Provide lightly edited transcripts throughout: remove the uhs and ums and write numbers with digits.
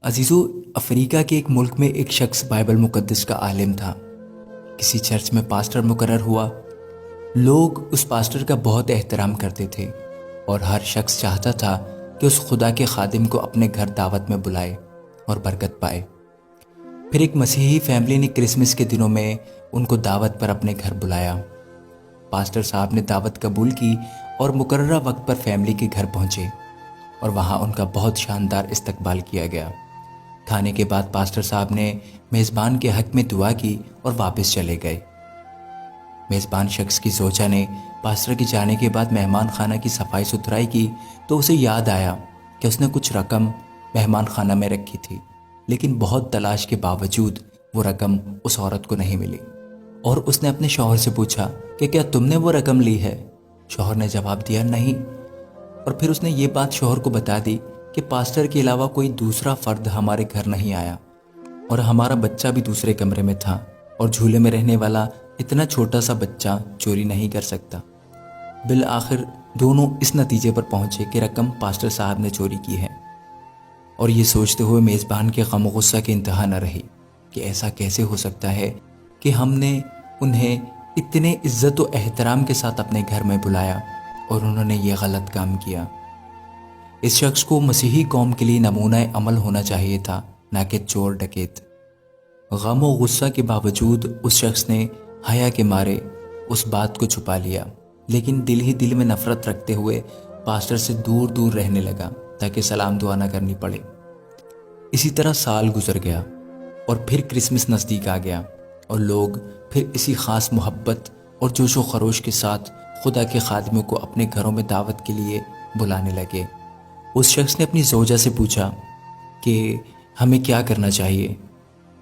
عزیزو، افریقہ کے ایک ملک میں ایک شخص بائبل مقدس کا عالم تھا۔ کسی چرچ میں پاسٹر مقرر ہوا۔ لوگ اس پاسٹر کا بہت احترام کرتے تھے اور ہر شخص چاہتا تھا کہ اس خدا کے خادم کو اپنے گھر دعوت میں بلائے اور برکت پائے۔ پھر ایک مسیحی فیملی نے کرسمس کے دنوں میں ان کو دعوت پر اپنے گھر بلایا۔ پاسٹر صاحب نے دعوت قبول کی اور مقررہ وقت پر فیملی کے گھر پہنچے اور وہاں ان کا بہت شاندار استقبال کیا گیا۔ کھانے کے بعد پاسٹر صاحب نے میزبان کے حق میں دعا کی اور واپس چلے گئے۔ میزبان شخص کی زوجہ نے پاسٹر کے جانے کے بعد مہمان خانہ کی صفائی ستھرائی کی تو اسے یاد آیا کہ اس نے کچھ رقم مہمان خانہ میں رکھی تھی، لیکن بہت تلاش کے باوجود وہ رقم اس عورت کو نہیں ملی، اور اس نے اپنے شوہر سے پوچھا کہ کیا تم نے وہ رقم لی ہے؟ شوہر نے جواب دیا نہیں، اور پھر اس نے یہ بات شوہر کو بتا دی کہ پاسٹر کے علاوہ کوئی دوسرا فرد ہمارے گھر نہیں آیا اور ہمارا بچہ بھی دوسرے کمرے میں تھا، اور جھولے میں رہنے والا اتنا چھوٹا سا بچہ چوری نہیں کر سکتا۔ بالآخر دونوں اس نتیجے پر پہنچے کہ رقم پاسٹر صاحب نے چوری کی ہے، اور یہ سوچتے ہوئے میزبان کے غم و غصہ کی انتہا نہ رہی کہ ایسا کیسے ہو سکتا ہے کہ ہم نے انہیں اتنے عزت و احترام کے ساتھ اپنے گھر میں بلایا اور انہوں نے یہ غلط کام کیا۔ اس شخص کو مسیحی قوم کے لیے نمونہ عمل ہونا چاہیے تھا، نہ کہ چور ڈکیت۔ غم و غصہ کے باوجود اس شخص نے حیا کے مارے اس بات کو چھپا لیا، لیکن دل ہی دل میں نفرت رکھتے ہوئے پاسٹر سے دور دور رہنے لگا تاکہ سلام دعا نہ کرنی پڑے۔ اسی طرح سال گزر گیا اور پھر کرسمس نزدیک آ گیا، اور لوگ پھر اسی خاص محبت اور جوش و خروش کے ساتھ خدا کے خادموں کو اپنے گھروں میں دعوت کے لیے بلانے لگے۔ اس شخص نے اپنی زوجہ سے پوچھا کہ ہمیں کیا کرنا چاہیے،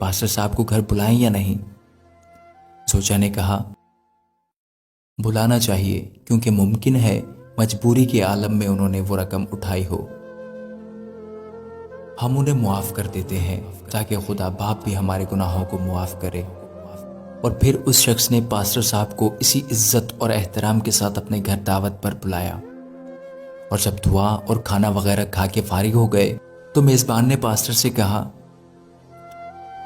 پاسٹر صاحب کو گھر بلائیں یا نہیں؟ زوجہ نے کہا بلانا چاہیے، کیونکہ ممکن ہے مجبوری کے عالم میں انہوں نے وہ رقم اٹھائی ہو۔ ہم انہیں معاف کر دیتے ہیں تاکہ خدا باپ بھی ہمارے گناہوں کو معاف کرے۔ اور پھر اس شخص نے پاسٹر صاحب کو اسی عزت اور احترام کے ساتھ اپنے گھر دعوت پر بلایا، اور جب دعا اور کھانا وغیرہ کھا کے فارغ ہو گئے تو میزبان نے پاسٹر سے کہا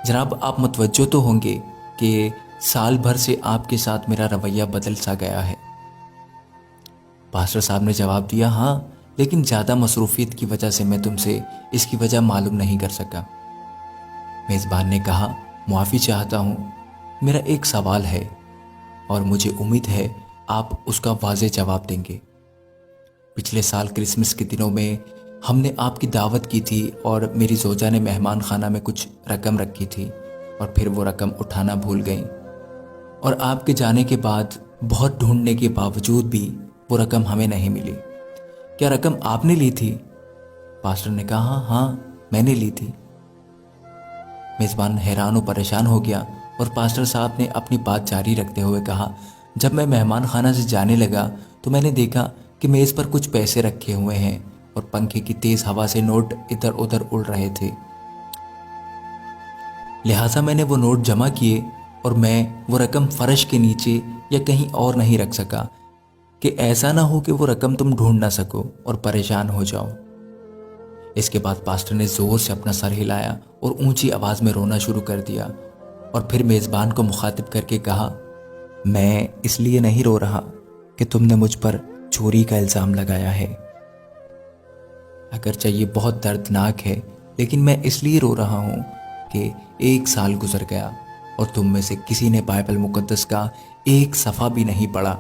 جناب، آپ متوجہ تو ہوں گے کہ سال بھر سے آپ کے ساتھ میرا رویہ بدل سا گیا ہے۔ پاسٹر صاحب نے جواب دیا ہاں، لیکن زیادہ مصروفیت کی وجہ سے میں تم سے اس کی وجہ معلوم نہیں کر سکا۔ میزبان نے کہا معافی چاہتا ہوں، میرا ایک سوال ہے اور مجھے امید ہے آپ اس کا واضح جواب دیں گے۔ پچھلے سال کرسمس کے دنوں میں ہم نے آپ کی دعوت کی تھی اور میری زوجہ نے مہمان خانہ میں کچھ رقم رکھی تھی اور پھر وہ رقم اٹھانا بھول گئیں، اور آپ کے جانے کے بعد بہت ڈھونڈنے کے باوجود بھی وہ رقم ہمیں نہیں ملی۔ کیا رقم آپ نے لی تھی؟ پاسٹر نے کہا ہاں میں نے لی تھی۔ میزبان حیران و پریشان ہو گیا اور پاسٹر صاحب نے اپنی بات جاری رکھتے ہوئے کہا جب میں مہمان خانہ سے جانے لگا تو میں نے دیکھا کہ میز پر کچھ پیسے رکھے ہوئے ہیں اور پنکھے کی تیز ہوا سے نوٹ ادھر ادھر اڑ رہے تھے، لہٰذا میں نے وہ نوٹ جمع کیے اور میں وہ رقم فرش کے نیچے یا کہیں اور نہیں رکھ سکا کہ ایسا نہ ہو کہ وہ رقم تم ڈھونڈ نہ سکو اور پریشان ہو جاؤ۔ اس کے بعد پاسٹر نے زور سے اپنا سر ہلایا اور اونچی آواز میں رونا شروع کر دیا، اور پھر میزبان کو مخاطب کر کے کہا میں اس لیے نہیں رو رہا کہ تم نے مجھ پر چوری کا الزام لگایا ہے، اگرچہ یہ بہت دردناک ہے، لیکن میں اس لیے رو رہا ہوں کہ ایک سال گزر گیا اور تم میں سے کسی نے بائبل مقدس کا ایک صفحہ بھی نہیں پڑھا،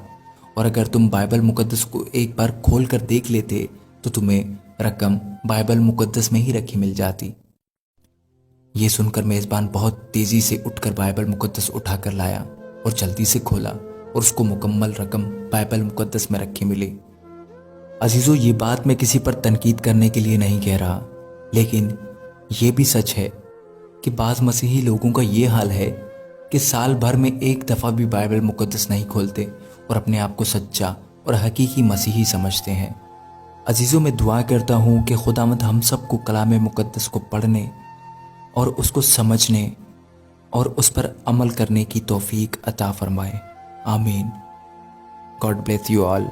اور اگر تم بائبل مقدس کو ایک بار کھول کر دیکھ لیتے تو تمہیں رقم بائبل مقدس میں ہی رکھی مل جاتی۔ یہ سن کر میزبان بہت تیزی سے اٹھ کر بائبل مقدس اٹھا کر لایا اور جلدی سے کھولا، اور اس کو مکمل رقم بائبل مقدس میں رکھی ملی۔ عزیزو، یہ بات میں کسی پر تنقید کرنے کے لیے نہیں کہہ رہا، لیکن یہ بھی سچ ہے کہ بعض مسیحی لوگوں کا یہ حال ہے کہ سال بھر میں ایک دفعہ بھی بائبل مقدس نہیں کھولتے اور اپنے آپ کو سچا اور حقیقی مسیحی سمجھتے ہیں۔ عزیزو، میں دعا کرتا ہوں کہ خداوند ہم سب کو کلام مقدس کو پڑھنے اور اس کو سمجھنے اور اس پر عمل کرنے کی توفیق عطا فرمائے۔ آمین۔ God bless you all.